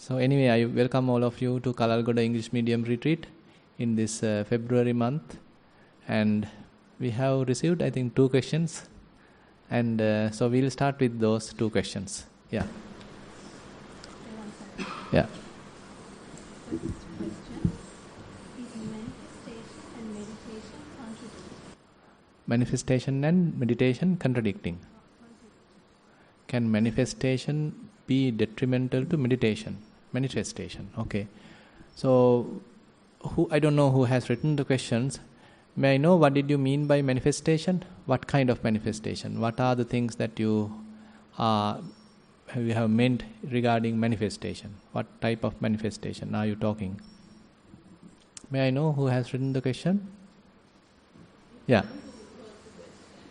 So anyway, I welcome all of you to Kalalgoda English Medium Retreat in this February month. And we have received, I think, 2 questions. And so we'll start with those 2 questions. Yeah. Yeah. The first question is manifestation and meditation contradicting? Manifestation and meditation contradicting. Can manifestation be detrimental to meditation? Manifestation, okay. So, I don't know who has written the questions. May I know what did you mean by manifestation? What kind of manifestation? What are the things that you have meant regarding manifestation? What type of manifestation are you talking? May I know who has written the question? Yeah.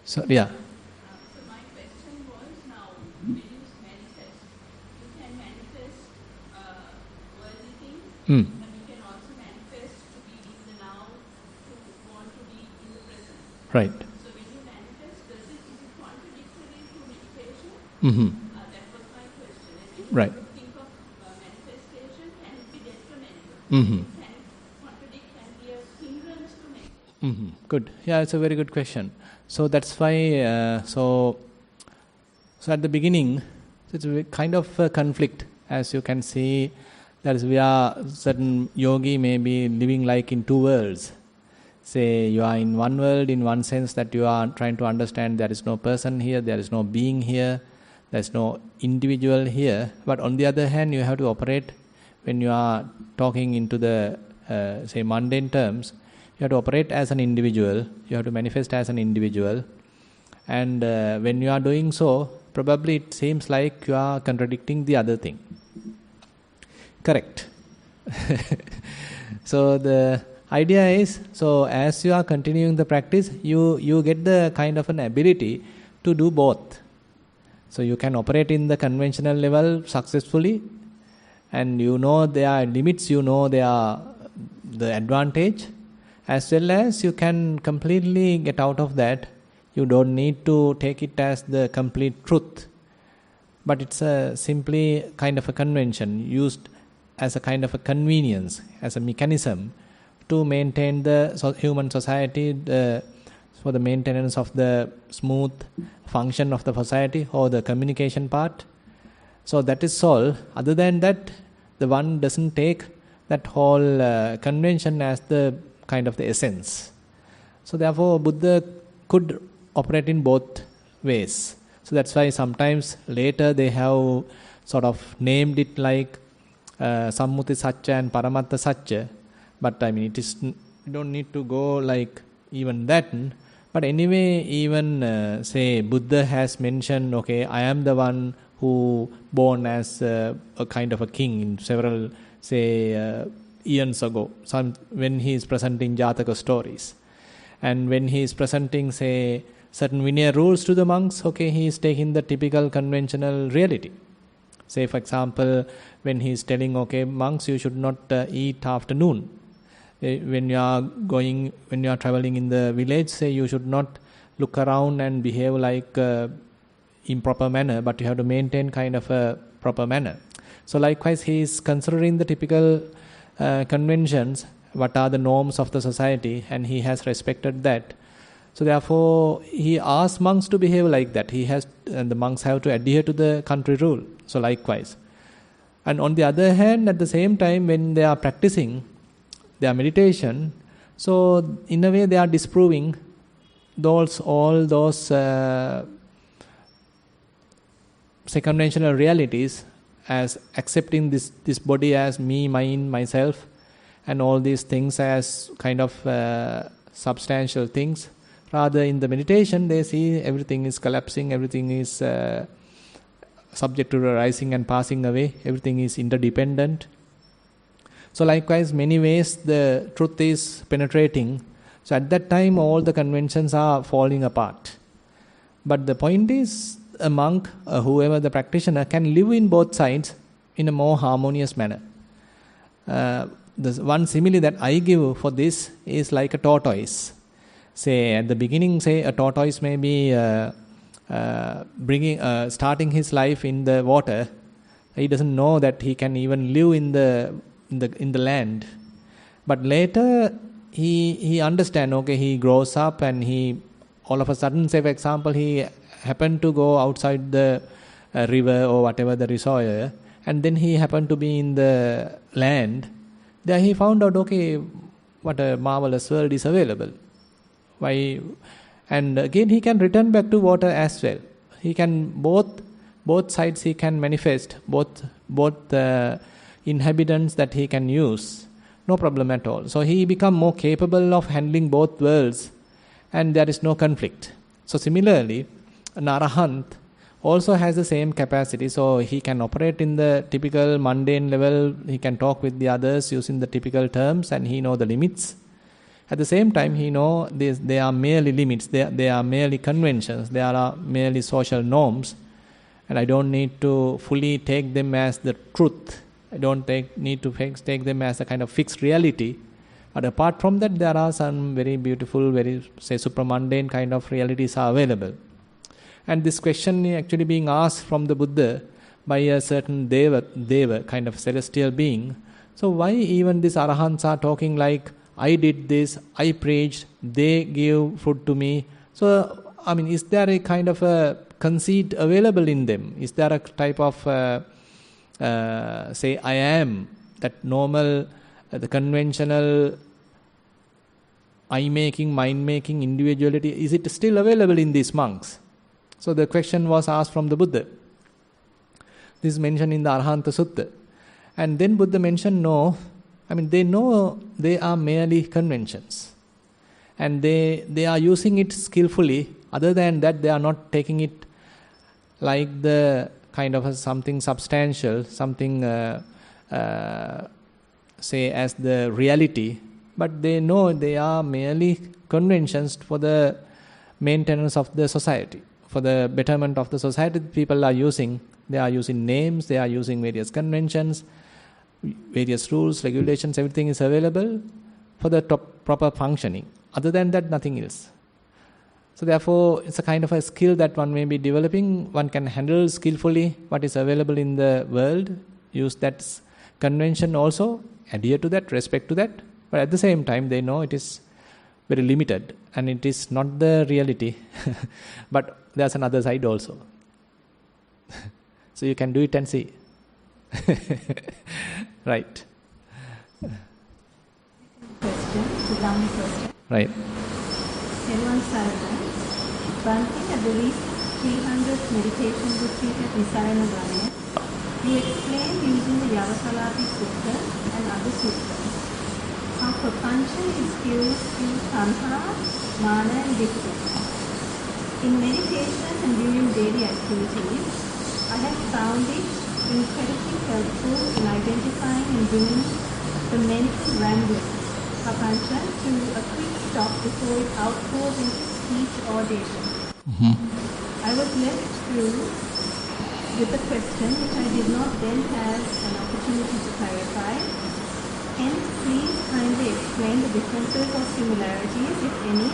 So, yeah. So my question was, now when you manifest, you can manifest worldly things, but you can also manifest to be in the now, to want to be in the present. Right. So when you manifest, is it contradictory to meditation? That was my question. And when Right. you think of manifestation, can it be detrimental? Can it contradict, can be a hindrance to meditation? Good. Yeah, it's a very good question. So that's why, so at the beginning, it's a kind of a conflict. As you can see, that is, we are, certain yogi may be living like in 2 worlds. Say you are in one world in one sense that you are trying to understand there is no person here, there is no being here, there is no individual here. But on the other hand, you have to operate, when you are talking into the, say, mundane terms, you have to operate as an individual, you have to manifest as an individual. And when you are doing so, probably it seems like you are contradicting the other thing. Correct. So the idea is, so as you are continuing the practice, you get the kind of an ability to do both. So you can operate in the conventional level successfully, and you know there are limits, you know there are the advantage, as well as you can completely get out of that. You don't need to take it as the complete truth, but it's a simply kind of a convention used as a kind of a convenience, as a mechanism to maintain the human society, for the maintenance of the smooth function of the society or the communication part. So that is all. Other than that, the one doesn't take that whole convention as the kind of the essence. So therefore, Buddha could operate in both ways. So that's why sometimes later they have sort of named it like Sammuti Satcha and Paramatta Satcha. But I mean, it is, you don't need to go like even that. But anyway, even say Buddha has mentioned, okay, I am the one who born as a kind of a king in several, say, eons ago, when he is presenting Jataka stories. And when he is presenting, say, certain Vinaya rules to the monks, okay, he is taking the typical conventional reality. Say, for example, when he is telling, okay, monks, you should not eat after noon. When you are traveling in the village, say, you should not look around and behave like improper manner, but you have to maintain kind of a proper manner. So likewise, he is considering the typical conventions, what are the norms of the society, and he has respected that. So therefore, he asks monks to behave like that. And the monks have to adhere to the country rule. So likewise. And on the other hand, at the same time, when they are practicing their meditation, so in a way they are disproving all those say conventional realities, as accepting this body as me, mine, myself, and all these things as kind of substantial things. Rather, in the meditation, they see everything is collapsing, everything is subject to rising and passing away, everything is interdependent. So likewise, many ways the truth is penetrating. So at that time, all the conventions are falling apart. But the point is, a monk, whoever the practitioner, can live in both sides in a more harmonious manner. The one simile that I give for this is like a tortoise. Say at the beginning, say a tortoise may be starting his life in the water, He doesn't know that he can even live in the land. But later he understand. Okay, he grows up and he all of a sudden, say for example, he happened to go outside the river or whatever the reservoir, and then he happened to be in the land. There he found out, okay, what a marvelous world is available. Why? And again he can return back to water as well. He can both sides he can manifest, both inhabitants that he can use, no problem at all. So he become more capable of handling both worlds, and there is no conflict. So similarly, an arahant also has the same capacity. So he can operate in the typical mundane level. He can talk with the others using the typical terms, and he know the limits. At the same time, he know they are merely limits. They are merely conventions. They are merely social norms, and I don't need to fully take them as the truth. I don't need to take them as a kind of fixed reality. But apart from that, there are some very beautiful, very, say, supramundane kind of realities are available. And this question is actually being asked from the Buddha by a certain Deva, kind of celestial being. So why even these arahants are talking like, I did this, I preached, they give food to me. So, I mean, is there a kind of a conceit available in them? Is there a type of, say, I am, that normal, the conventional I-making, mind-making, individuality, is it still available in these monks? So the question was asked from the Buddha. This is mentioned in the Arahanta Sutta. And then Buddha mentioned, no, I mean, they know they are merely conventions. And they are using it skillfully. Other than that, they are not taking it like the kind of something substantial, something, say, as the reality. But they know they are merely conventions for the maintenance of the society. For the betterment of the society, people are using. They are using names, they are using various conventions, various rules, regulations, everything is available for the proper functioning. Other than that, nothing else. So therefore, it's a kind of a skill that one may be developing. One can handle skillfully what is available in the world, use that convention also, adhere to that, respect to that. But at the same time, they know it is very limited and it is not the reality. But there's another side also. So you can do it and see. Right. Question, it's a long question. Right. Everyone silent. Granting at the recent 300th meditation retreat at Nissarana, Vanaya, we explained using the Yavakalati Sutta and other suttas how Prapancha is fused to Tanha, Mana and Ditthi. In meditation and during daily activities, I have found it incredibly helpful in identifying and bringing the mental rambling, Prapancha, to a quick stop before it outpours into speech or data. I was left through with a question which I did not then have an opportunity to clarify. Hence, please kindly explain the differences or similarities, if any,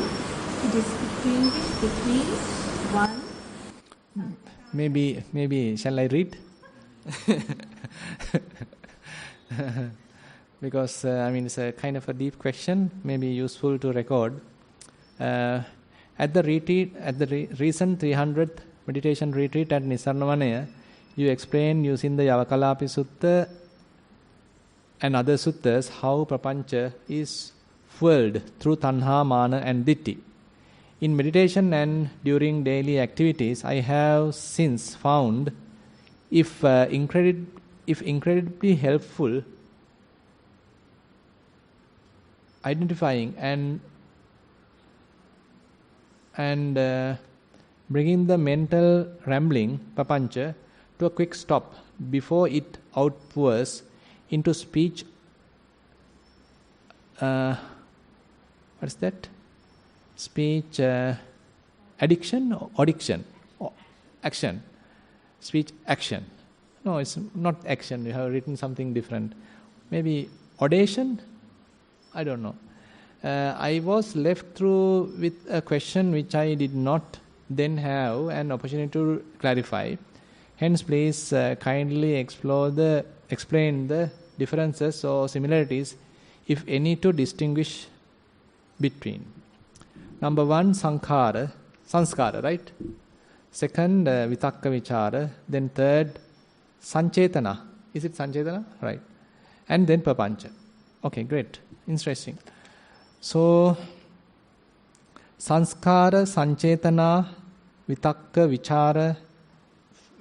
to distinguish between one. Maybe shall I read? Because I mean, it's a kind of a deep question, maybe useful to record. At the retreat, at the recent 300th meditation retreat at Nissarana, you explained using the Yavakalapi Sutta and other suttas how Prapancha is fueled through Tanha, Mana and Ditthi. In meditation and during daily activities, I have since found if incredibly helpful identifying and bringing the mental rambling, Prapancha, to a quick stop before it outpours into speech. What's that? Speech addiction or addiction? Action. Speech action. No, it's not action. You have written something different. Maybe audition? I don't know. I was left through with a question which I did not then have an opportunity to clarify. Hence, please kindly explain the differences or similarities, if any, to distinguish between. Number one, sanskara, right? Second, vitakka vichara. Then third, sanchetana. Is it sanchetana? Right. And then papancha. Okay, great. Interesting. So, sanskara, sanchetana, vitakka, vichara,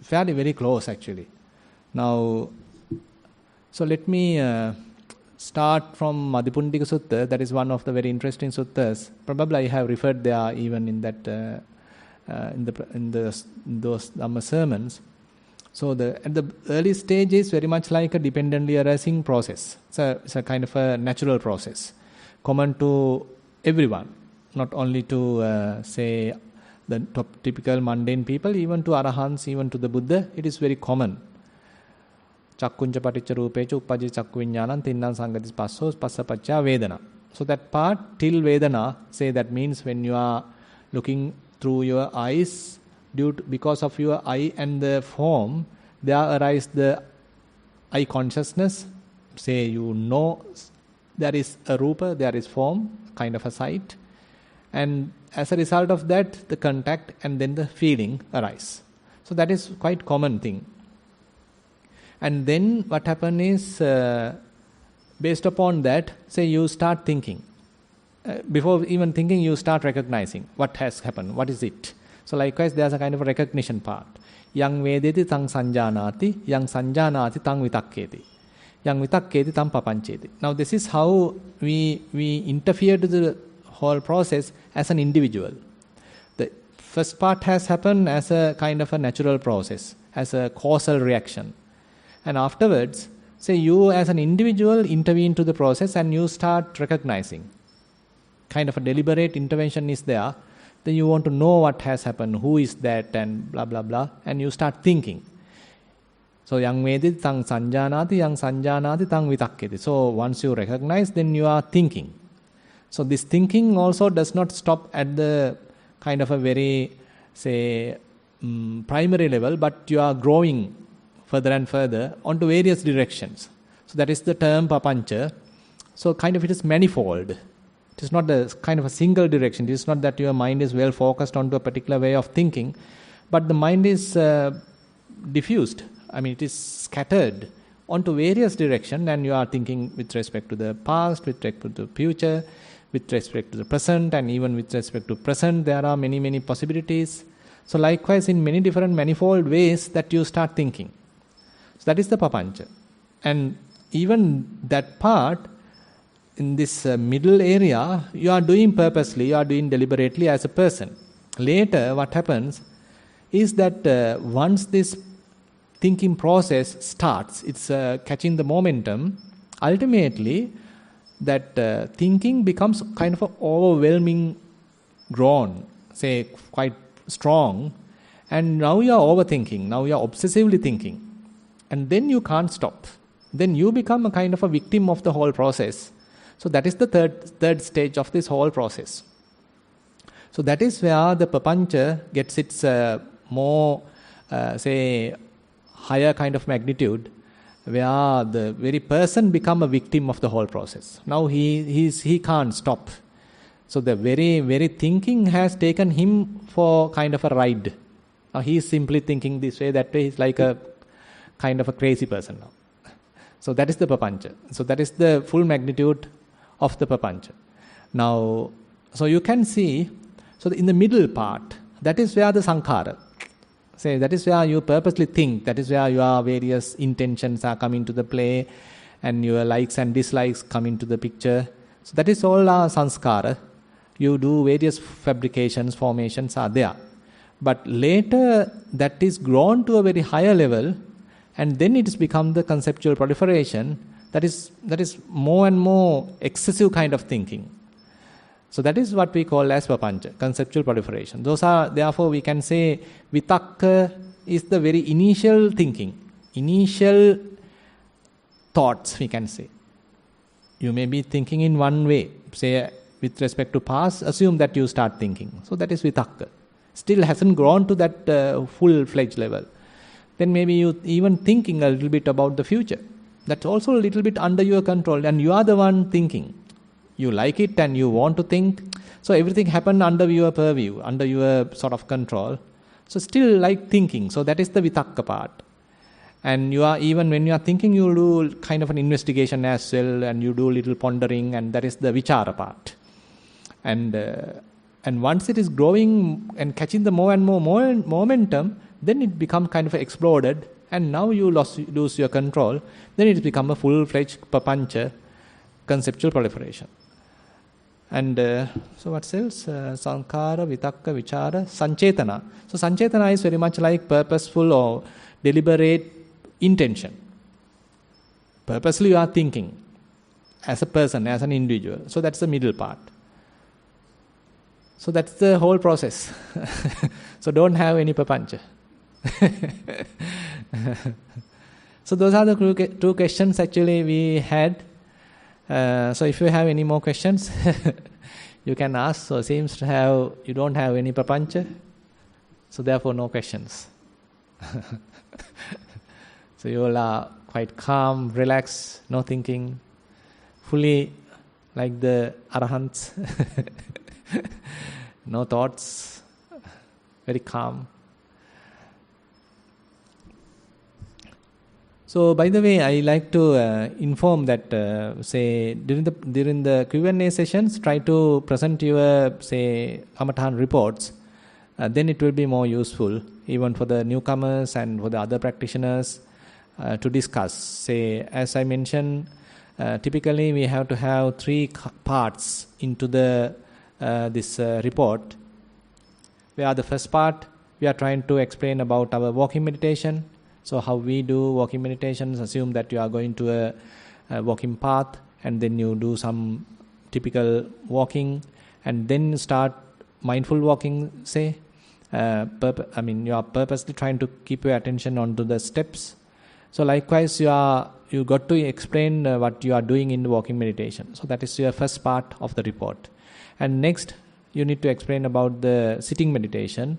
fairly very close actually. Now, so let me start from Madhipundika Sutta. That is one of the very interesting suttas. Probably I have referred there even in that in those Dhamma sermons. So at the early stage is very much like a dependently arising process. It's a kind of a natural process, common to everyone, not only to say the typical mundane people, even to Arahants, even to the Buddha. It is very common. Chakkunca paticca rupecha uppajja chakku viññānam tinnaṁ sangatis passos passa paccaya vedana. So that part till Vedana, say that means when you are looking through your eyes, because of your eye and the form, there arise the eye consciousness. Say you know there is a rupa, there is form, kind of a sight. And as a result of that, the contact and then the feeling arise. So that is quite common thing. And then what happens is, based upon that, say you start thinking. Before even thinking, you start recognizing what has happened, what is it. So likewise, there's a kind of a recognition part. Yang vedeti tang sanjanati, yang sanjanati tang vitakketi, yang vitakketi tang papancheti. Now this is how we interfere to the whole process as an individual. The first part has happened as a kind of a natural process, as a causal reaction. And afterwards, say you as an individual intervene to the process and you start recognizing. Kind of a deliberate intervention is there. Then you want to know what has happened, who is that, and blah blah blah, and you start thinking. So yang vediti tang sanjanati tang vitakketi. So once you recognize, then you are thinking. So this thinking also does not stop at the kind of a very, say, primary level, but you are growing further and further onto various directions. So that is the term papancha. So kind of it is manifold. It is not a kind of a single direction. It is not that your mind is well focused onto a particular way of thinking, but the mind is diffused. I mean, it is scattered onto various directions, and you are thinking with respect to the past, with respect to the future, with respect to the present, and even with respect to present, there are many, many possibilities. So likewise, in many different manifold ways that you start thinking. So that is the papancha. And even that part, in this middle area, you are doing purposely, you are doing deliberately as a person. Later, what happens is that once this thinking process starts, it's catching the momentum, ultimately that thinking becomes kind of an overwhelming grown, say quite strong, and now you are overthinking, now you are obsessively thinking, and then you can't stop. Then you become a kind of a victim of the whole process. So that is the third stage of this whole process. So that is where the papancha gets its more, say, higher kind of magnitude, where the very person become a victim of the whole process. Now he can't stop. So the very thinking has taken him for kind of a ride. Now he is simply thinking this way, that way. He's like a kind of a crazy person now. So that is the papancha. So that is the full magnitude of the papancha. Now, so you can see, so in the middle part, that is where the sankhara, say that is where you purposely think, that is where your various intentions are coming to the play, and your likes and dislikes come into the picture. So that is all sanskara. You do various fabrications, formations are there. But later that is grown to a very higher level, and then it has become the conceptual proliferation. That is more and more excessive kind of thinking. So that is what we call as papancha, conceptual proliferation. Those are, therefore we can say vitakka is the very initial thinking, initial thoughts we can say. You may be thinking in one way, say with respect to past, assume that you start thinking. So that is vitakka. Still hasn't grown to that full-fledged level. then maybe you even thinking a little bit about the future. That's also a little bit under your control, and you are the one thinking. You like it and you want to think. So everything happened under your purview, under your sort of control. So still like thinking. So that is the vitakka part. And you are, even when you are thinking, you do kind of an investigation as well, and you do little pondering, and that is the vichara part. And once it is growing and catching the more and more momentum, then it becomes kind of exploded, and now you lose your control. Then it becomes a full-fledged papancha, conceptual proliferation. And so what else? Sankhara, vitakka, vichara, sanchetana. So sanchetana is very much like purposeful or deliberate intention. Purposely you are thinking as a person, as an individual. So that's the middle part. So that's the whole process. So don't have any papancha. So those are the two questions actually we had. So if you have any more questions, you can ask. So seems to have, you don't have any papancha, so therefore no questions. So you all are quite calm, relaxed, no thinking, fully like the arahants. No thoughts, very calm. So, by the way, I like to inform that, say, during the Q&A sessions, try to present your, say, Kamatahan reports. Then it will be more useful, even for the newcomers and for the other practitioners to discuss. Say, as I mentioned, typically we have to have 3 parts into the this report. Where the first part, we are trying to explain about our walking meditation. So how we do walking meditations, assume that you are going to a walking path, and then you do some typical walking, and then you start mindful walking, say. You are purposely trying to keep your attention onto the steps. So likewise, you got to explain what you are doing in the walking meditation. So that is your first part of the report. And next, you need to explain about the sitting meditation,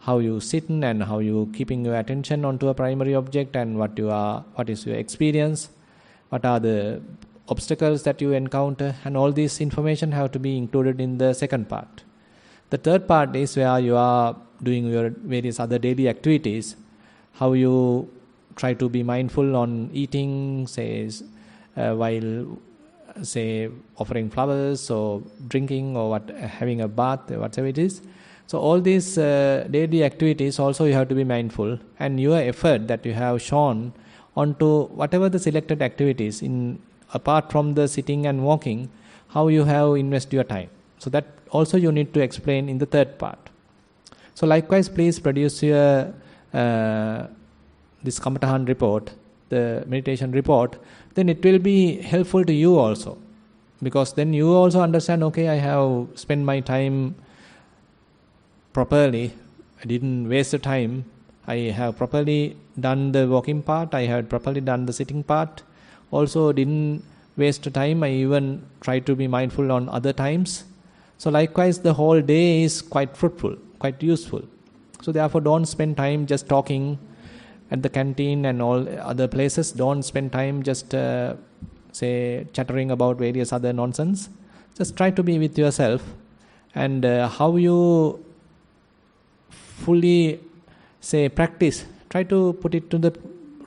how you sit and how you keeping your attention onto a primary object, and what is your experience, what are the obstacles that you encounter, and all this information have to be included in the second part. The third part is where you are doing your various other daily activities, how you try to be mindful on eating, while offering flowers or drinking or having a bath, whatever it is. So all these daily activities also you have to be mindful, and your effort that you have shown onto whatever the selected activities, apart from the sitting and walking, how you have invested your time. So that also you need to explain in the third part. So likewise, please produce your this Kamatahan report, the meditation report. Then it will be helpful to you also, because then you also understand, okay, I have spent my time properly, I didn't waste the time, I have properly done the walking part, I have properly done the sitting part, also didn't waste the time, I even try to be mindful on other times. So likewise, the whole day is quite fruitful, quite useful. So therefore, don't spend time just talking at the canteen and all other places. Don't spend time just chattering about various other nonsense. Just try to be with yourself, and how you fully practice, try to put it to the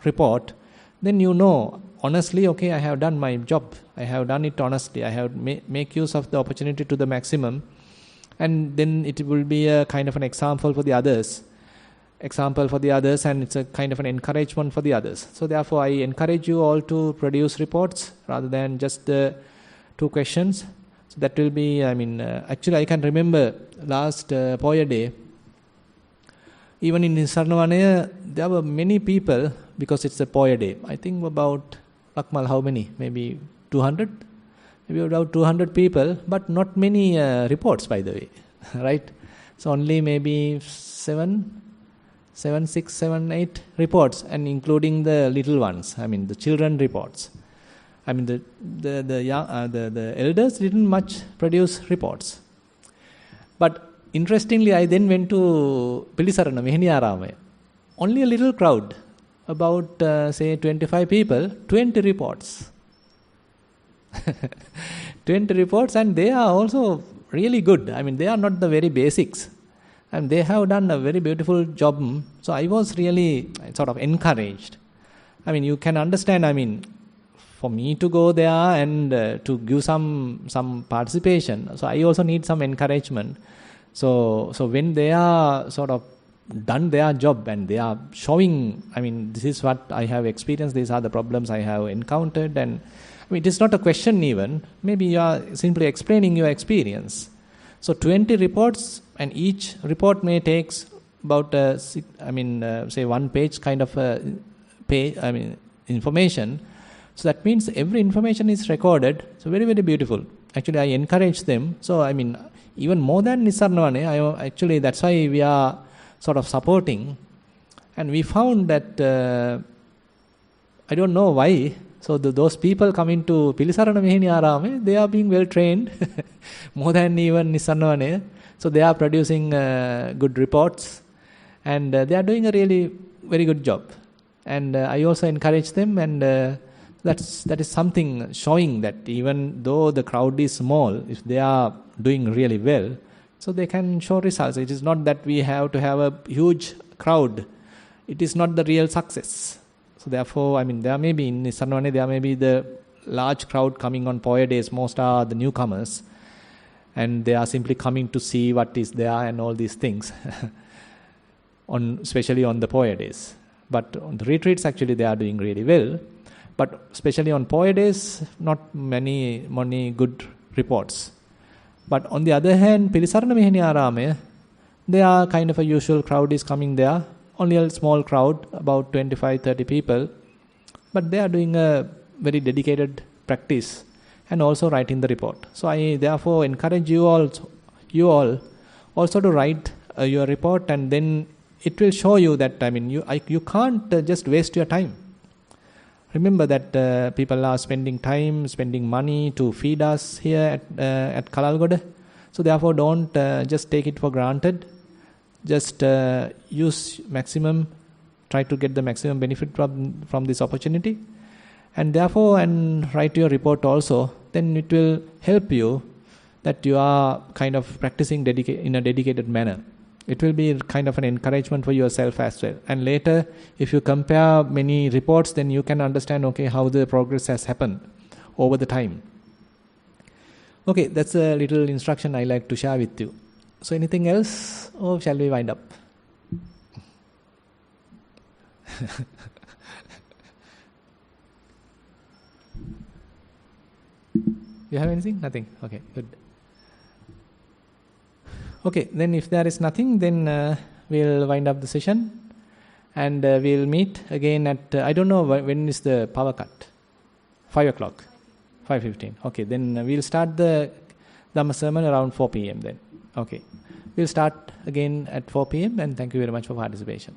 report. Then you know honestly, okay, I have done my job, I have done it honestly, I have make use of the opportunity to the maximum, and then it will be a kind of an example for the others, and it's a kind of an encouragement for the others. So therefore, I encourage you all to produce reports rather than just the 2 questions. So that will be, actually I can remember last Poya Day, even in Nissarana, there were many people, because it's a Poya Day. I think about, Lakmal, how many? Maybe 200? Maybe about 200 people, but not many reports, by the way, right? So only maybe 7, 6, 7, 8 reports, and including the little ones, the children reports. The elders didn't much produce reports. But interestingly, I then went to Pilisarana, Meheniyarama. Only a little crowd, about say 25 people, 20 reports. 20 reports, and they are also really good. I mean, they are not the very basics, and they have done a very beautiful job. So I was really sort of encouraged. I mean, you can understand, I mean, for me to go there and to give some participation, so I also need some encouragement. So when they are sort of done their job and they are showing, I mean, this is what I have experienced, these are the problems I have encountered, and I mean, it is not a question even, maybe you are simply explaining your experience. So 20 reports, and each report may takes about say 1 page kind of information. So that means every information is recorded. So very, very beautiful. Actually, I encourage them. So I mean, even more than Nissarana, actually that's why we are sort of supporting. And we found that I don't know why. So those people coming to Pilisarana Mehini Arame, they are being well trained, more than even Nissarana. So they are producing good reports, and they are doing a really very good job. And I also encourage them, and that is something showing that even though the crowd is small, if they are doing really well, so they can show results. It is not that we have to have a huge crowd. It is not the real success. So therefore, I mean, there may be in Nissarana, there may be the large crowd coming on Poya days. Most are the newcomers, and they are simply coming to see what is there and all these things, especially on the Poya days. But on the retreats, actually, they are doing really well. But especially on Poya days, not many good reports. But on the other hand, Pilisarana Mehini Arame, they are kind of a usual crowd is coming there. Only a small crowd, about 25-30 people. But they are doing a very dedicated practice and also writing the report. So I therefore encourage you all also to write your report, and then it will show you that, I mean, you can't just waste your time. Remember that people are spending time, spending money to feed us here at Kalalgoda. So therefore don't just take it for granted. Just use maximum, try to get the maximum benefit from this opportunity. And therefore, and write your report also, then it will help you that you are kind of practicing in a dedicated manner. It will be kind of an encouragement for yourself as well. And later, if you compare many reports, then you can understand, okay, how the progress has happened over the time. Okay, that's a little instruction I like to share with you. So anything else, or shall we wind up? You have anything? Nothing? Okay, good. Okay, then if there is nothing, then we'll wind up the session, and we'll meet again at, I don't know when is the power cut? 5 o'clock? 5:15. Okay, then we'll start the Dhamma sermon around 4 p.m. then. Okay, we'll start again at 4 p.m. and thank you very much for participation.